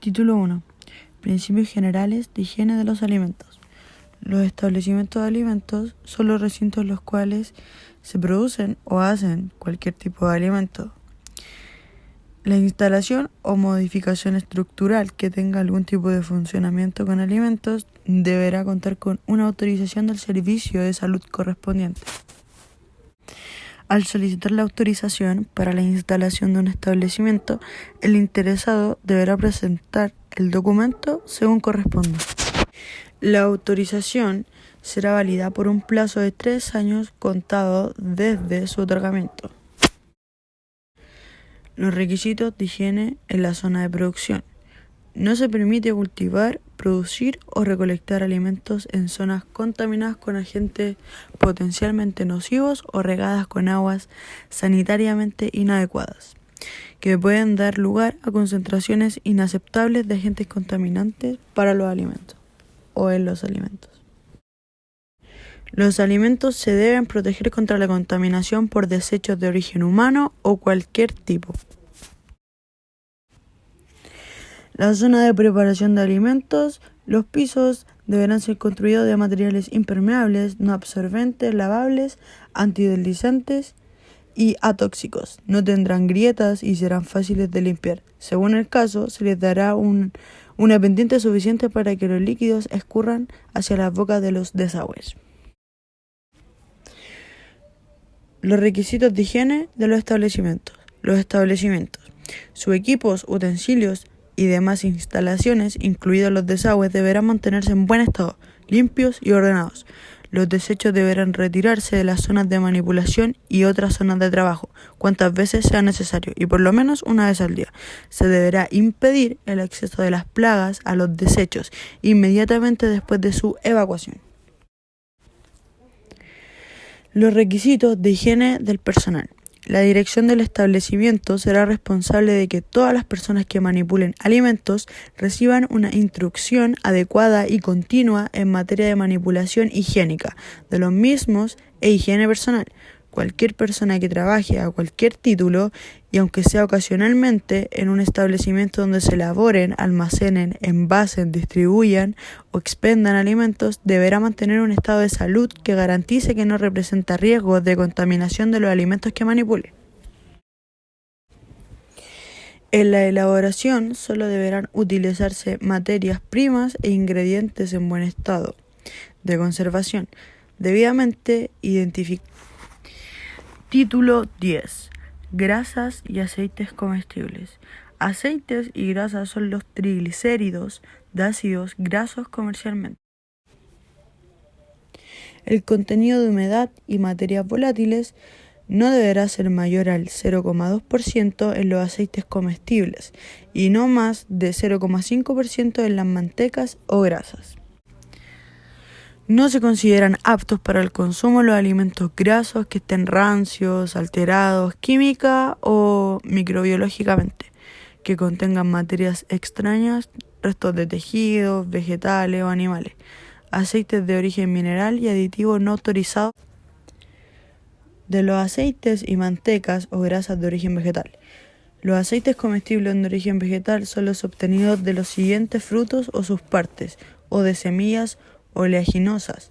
Título 1. Principios generales de higiene de los alimentos. Los establecimientos de alimentos son los recintos en los cuales se producen o hacen cualquier tipo de alimento. La instalación o modificación estructural que tenga algún tipo de funcionamiento con alimentos deberá contar con una autorización del servicio de salud correspondiente. Al solicitar la autorización para la instalación de un establecimiento, el interesado deberá presentar el documento según corresponda. La autorización será válida por un plazo de 3 años contado desde su otorgamiento. Los requisitos de higiene en la zona de producción. No se permite cultivar, producir o recolectar alimentos en zonas contaminadas con agentes potencialmente nocivos o regadas con aguas sanitariamente inadecuadas, que pueden dar lugar a concentraciones inaceptables de agentes contaminantes para los alimentos o en los alimentos. Los alimentos se deben proteger contra la contaminación por desechos de origen humano o cualquier tipo. La zona de preparación de alimentos. Los pisos deberán ser construidos de materiales impermeables, no absorbentes, lavables, antideslizantes y atóxicos. No tendrán grietas y serán fáciles de limpiar. Según el caso, se les dará una pendiente suficiente para que los líquidos escurran hacia las bocas de los desagües. Los requisitos de higiene de los establecimientos. Los establecimientos. Sus equipos, utensilios y demás instalaciones, incluidos los desagües, deberán mantenerse en buen estado, limpios y ordenados. Los desechos deberán retirarse de las zonas de manipulación y otras zonas de trabajo, cuantas veces sea necesario, y por lo menos una vez al día. Se deberá impedir el acceso de las plagas a los desechos inmediatamente después de su evacuación. Los requisitos de higiene del personal. La dirección del establecimiento será responsable de que todas las personas que manipulen alimentos reciban una instrucción adecuada y continua en materia de manipulación higiénica de los mismos e higiene personal. Cualquier persona que trabaje a cualquier título, y aunque sea ocasionalmente, en un establecimiento donde se elaboren, almacenen, envasen, distribuyan o expendan alimentos, deberá mantener un estado de salud que garantice que no representa riesgos de contaminación de los alimentos que manipule. En la elaboración solo deberán utilizarse materias primas e ingredientes en buen estado de conservación, debidamente identificados. Título 10. Grasas y aceites comestibles. Aceites y grasas son los triglicéridos de ácidos grasos comercialmente. El contenido de humedad y materias volátiles no deberá ser mayor al 0,2% en los aceites comestibles y no más de 0,5% en las mantecas o grasas. No se consideran aptos para el consumo los alimentos grasos que estén rancios, alterados química o microbiológicamente, que contengan materias extrañas, restos de tejidos, vegetales o animales, aceites de origen mineral y aditivos no autorizados de los aceites y mantecas o grasas de origen vegetal. Los aceites comestibles de origen vegetal son los obtenidos de los siguientes frutos o sus partes, o de semillas oleaginosas: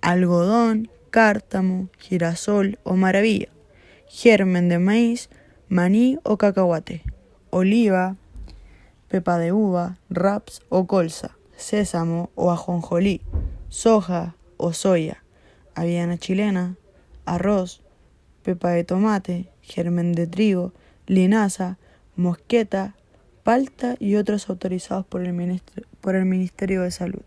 algodón, cártamo, girasol o maravilla, germen de maíz, maní o cacahuate, oliva, pepa de uva, raps o colza, sésamo o ajonjolí, soja o soya, avellana chilena, arroz, pepa de tomate, germen de trigo, linaza, mosqueta, palta y otros autorizados por el Ministerio de Salud.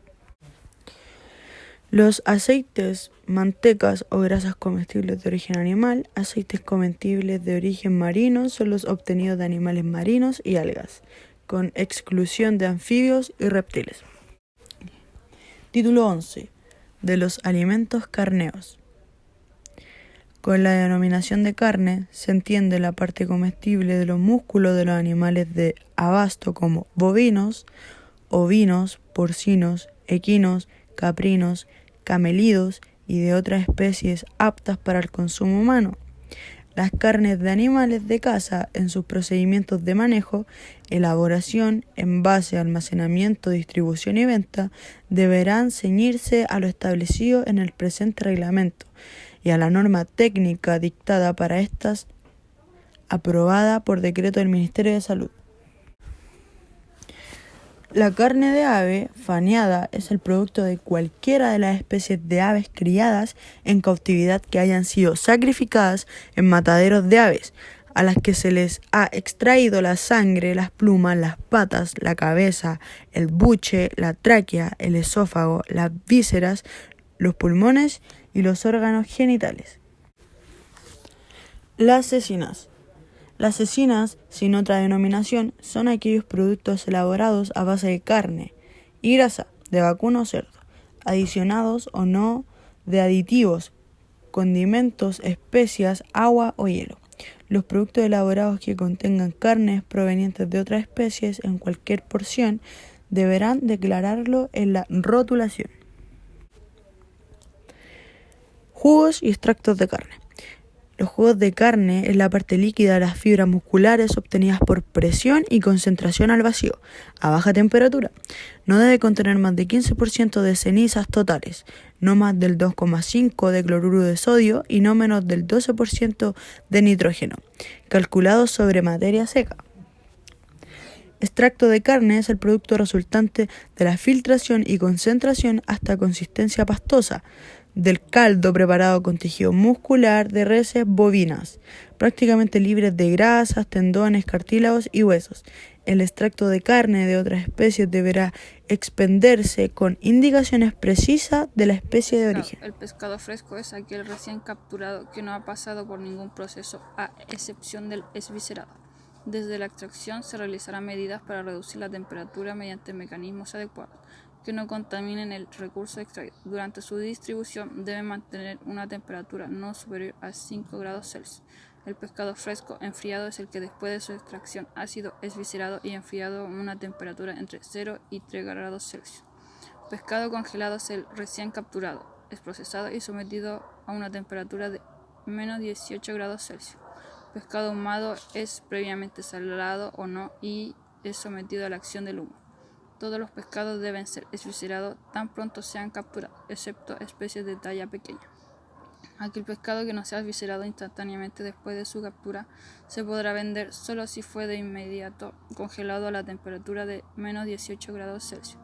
Los aceites, mantecas o grasas comestibles de origen animal, aceites comestibles de origen marino son los obtenidos de animales marinos y algas, con exclusión de anfibios y reptiles. Título 11. De los alimentos carneos. Con la denominación de carne se entiende la parte comestible de los músculos de los animales de abasto como bovinos, ovinos, porcinos, equinos, caprinos, camelidos y de otras especies aptas para el consumo humano. Las carnes de animales de caza en sus procedimientos de manejo, elaboración, envase, almacenamiento, distribución y venta deberán ceñirse a lo establecido en el presente reglamento y a la norma técnica dictada para estas, aprobada por decreto del Ministerio de Salud. La carne de ave faneada es el producto de cualquiera de las especies de aves criadas en cautividad que hayan sido sacrificadas en mataderos de aves, a las que se les ha extraído la sangre, las plumas, las patas, la cabeza, el buche, la tráquea, el esófago, las vísceras, los pulmones y los órganos genitales. Las cecinas. Las cecinas, sin otra denominación, son aquellos productos elaborados a base de carne y grasa de vacuno o cerdo, adicionados o no de aditivos, condimentos, especias, agua o hielo. Los productos elaborados que contengan carnes provenientes de otras especies en cualquier porción deberán declararlo en la rotulación. Jugos y extractos de carne. Los jugos de carne es la parte líquida de las fibras musculares obtenidas por presión y concentración al vacío, a baja temperatura. No debe contener más de 15% de cenizas totales, no más del 2,5% de cloruro de sodio y no menos del 12% de nitrógeno, calculado sobre materia seca. Extracto de carne es el producto resultante de la filtración y concentración hasta consistencia pastosa del caldo preparado con tejido muscular de reses bovinas, prácticamente libres de grasas, tendones, cartílagos y huesos. El extracto de carne de otras especies deberá expenderse con indicaciones precisas de la especie de origen. El pescado fresco es aquel recién capturado que no ha pasado por ningún proceso, a excepción del esviscerado. Desde la extracción se realizarán medidas para reducir la temperatura mediante mecanismos adecuados que no contaminen el recurso extraído. Durante su distribución debe mantener una temperatura no superior a 5 grados Celsius. El pescado fresco enfriado es el que después de su extracción ha sido esviscerado y enfriado a una temperatura entre 0 y 3 grados Celsius. Pescado congelado es el recién capturado, es procesado y sometido a una temperatura de menos 18 grados Celsius. Pescado ahumado es previamente salado o no y es sometido a la acción del humo. Todos los pescados deben ser esviscerados tan pronto sean capturados, excepto especies de talla pequeña. Aquel pescado que no sea esviscerado instantáneamente después de su captura se podrá vender solo si fue de inmediato congelado a la temperatura de menos 18 grados Celsius.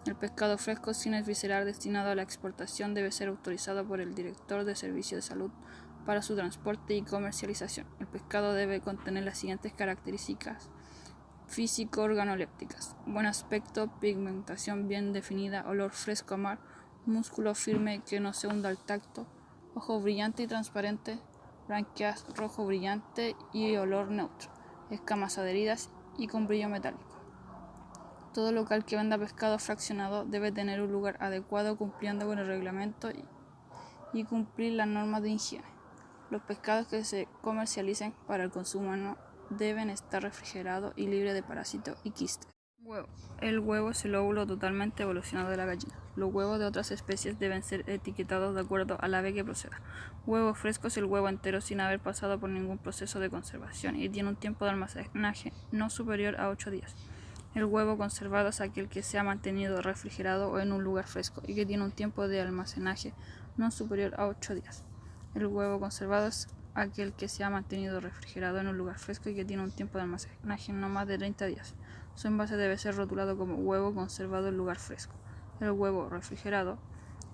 El pescado fresco sin esviscerar destinado a la exportación debe ser autorizado por el director de Servicios de Salud para su transporte y comercialización. El pescado debe contener las siguientes características físico-organolépticas: buen aspecto, pigmentación bien definida, olor fresco a mar, músculo firme que no se hunda al tacto, ojo brillante y transparente, branquias rojo brillante y olor neutro, escamas adheridas y con brillo metálico. Todo local que venda pescado fraccionado debe tener un lugar adecuado cumpliendo con el reglamento y cumplir las normas de higiene. Los pescados que se comercialicen para el consumo humano deben estar refrigerados y libres de parásitos y quistes. Huevo. El huevo es el óvulo totalmente evolucionado de la gallina. Los huevos de otras especies deben ser etiquetados de acuerdo al ave que proceda. Huevo fresco es el huevo entero sin haber pasado por ningún proceso de conservación y tiene un tiempo de almacenaje no superior a 8 días. El huevo conservado es aquel que se ha mantenido refrigerado o en un lugar fresco y que tiene un tiempo de almacenaje no superior a 8 días. El huevo conservado es aquel que se ha mantenido refrigerado en un lugar fresco y que tiene un tiempo de almacenaje no más de 30 días. Su envase debe ser rotulado como huevo conservado en lugar fresco. El huevo refrigerado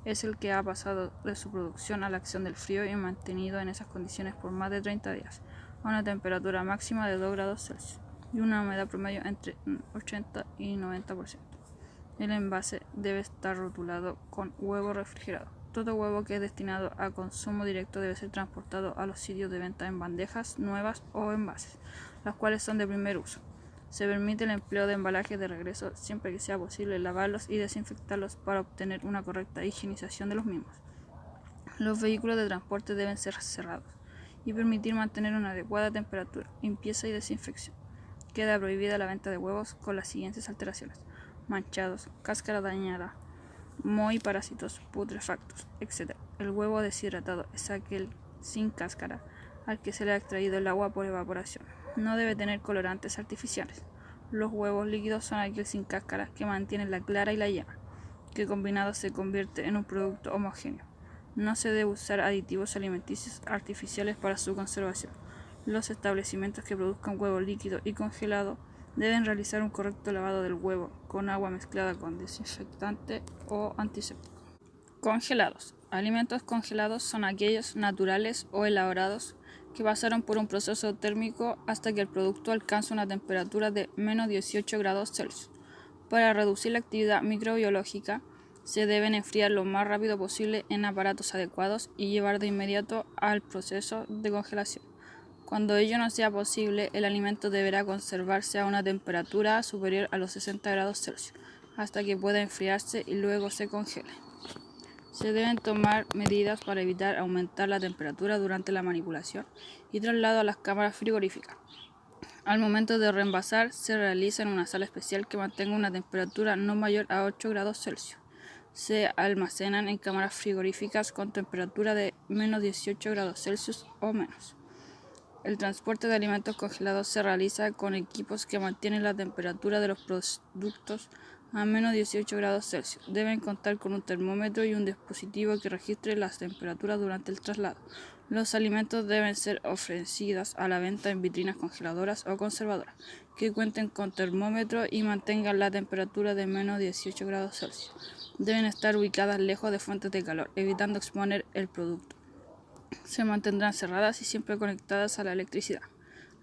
es el que ha pasado de su producción a la acción del frío y mantenido en esas condiciones por más de 30 días, a una temperatura máxima de 2 grados Celsius y una humedad promedio entre 80 y 90%. El envase debe estar rotulado con huevo refrigerado. Todo huevo que es destinado a consumo directo debe ser transportado a los sitios de venta en bandejas nuevas o envases, las cuales son de primer uso. Se permite el empleo de embalajes de regreso siempre que sea posible lavarlos y desinfectarlos para obtener una correcta higienización de los mismos. Los vehículos de transporte deben ser cerrados y permitir mantener una adecuada temperatura, limpieza y desinfección. Queda prohibida la venta de huevos con las siguientes alteraciones: manchados, cáscara dañada, moho y parásitos putrefactos, etc. El huevo deshidratado es aquel sin cáscara, al que se le ha extraído el agua por evaporación. No debe tener colorantes artificiales. Los huevos líquidos son aquel sin cáscara que mantiene la clara y la yema, que combinado se convierte en un producto homogéneo. No se debe usar aditivos alimenticios artificiales para su conservación. Los establecimientos que produzcan huevo líquido y congelado deben realizar un correcto lavado del huevo con agua mezclada con desinfectante o antiséptico. Congelados. Alimentos congelados son aquellos naturales o elaborados que pasaron por un proceso térmico hasta que el producto alcanza una temperatura de menos 18 grados Celsius. Para reducir la actividad microbiológica, se deben enfriar lo más rápido posible en aparatos adecuados y llevar de inmediato al proceso de congelación. Cuando ello no sea posible, el alimento deberá conservarse a una temperatura superior a los 60 grados Celsius hasta que pueda enfriarse y luego se congele. Se deben tomar medidas para evitar aumentar la temperatura durante la manipulación y traslado a las cámaras frigoríficas. Al momento de reenvasar, se realiza en una sala especial que mantenga una temperatura no mayor a 8 grados Celsius. Se almacenan en cámaras frigoríficas con temperatura de menos 18 grados Celsius o menos. El transporte de alimentos congelados se realiza con equipos que mantienen la temperatura de los productos a menos 18 grados Celsius. Deben contar con un termómetro y un dispositivo que registre las temperaturas durante el traslado. Los alimentos deben ser ofrecidos a la venta en vitrinas congeladoras o conservadoras, que cuenten con termómetro y mantengan la temperatura de menos 18 grados Celsius. Deben estar ubicadas lejos de fuentes de calor, evitando exponer el producto. Se mantendrán cerradas y siempre conectadas a la electricidad.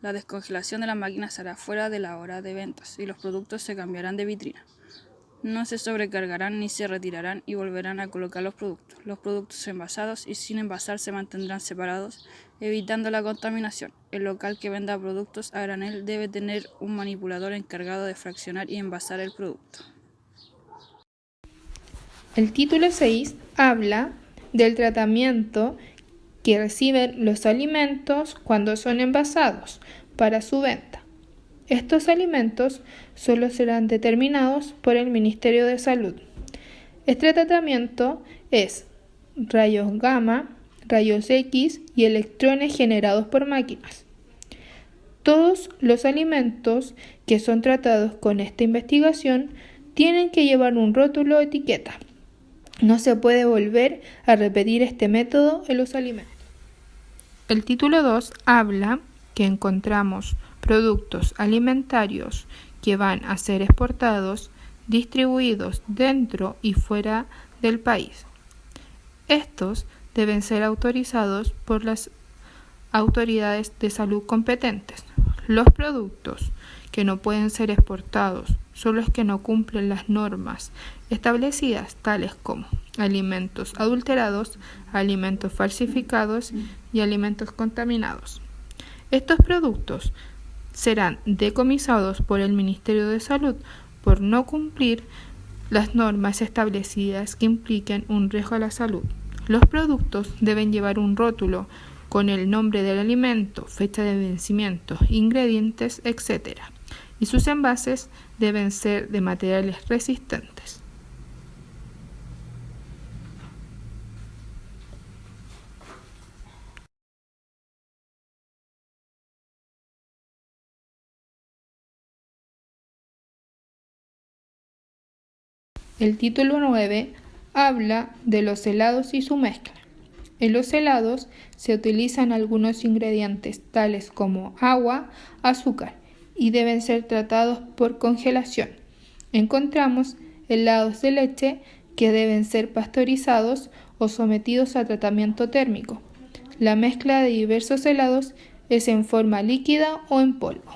La descongelación de las máquinas se hará fuera de la hora de ventas y los productos se cambiarán de vitrina. No se sobrecargarán ni se retirarán y volverán a colocar los productos. Los productos envasados y sin envasar se mantendrán separados, evitando la contaminación. El local que venda productos a granel debe tener un manipulador encargado de fraccionar y envasar el producto. El título 6 habla del tratamiento que reciben los alimentos cuando son envasados para su venta. Estos alimentos solo serán determinados por el Ministerio de Salud. Este tratamiento es rayos gamma, rayos X y electrones generados por máquinas. Todos los alimentos que son tratados con esta investigación tienen que llevar un rótulo o etiqueta. No se puede volver a repetir este método en los alimentos. El título 2 habla que encontramos productos alimentarios que van a ser exportados, distribuidos dentro y fuera del país. Estos deben ser autorizados por las autoridades de salud competentes. Los productos que no pueden ser exportados son los que no cumplen las normas establecidas, tales como alimentos adulterados, alimentos falsificados y alimentos contaminados. Estos productos serán decomisados por el Ministerio de Salud por no cumplir las normas establecidas que impliquen un riesgo a la salud. Los productos deben llevar un rótulo con el nombre del alimento, fecha de vencimiento, ingredientes, etc. Y sus envases deben ser de materiales resistentes. El título 9 habla de los helados y su mezcla. En los helados se utilizan algunos ingredientes tales como agua, azúcar y deben ser tratados por congelación. Encontramos helados de leche que deben ser pasteurizados o sometidos a tratamiento térmico. La mezcla de diversos helados es en forma líquida o en polvo.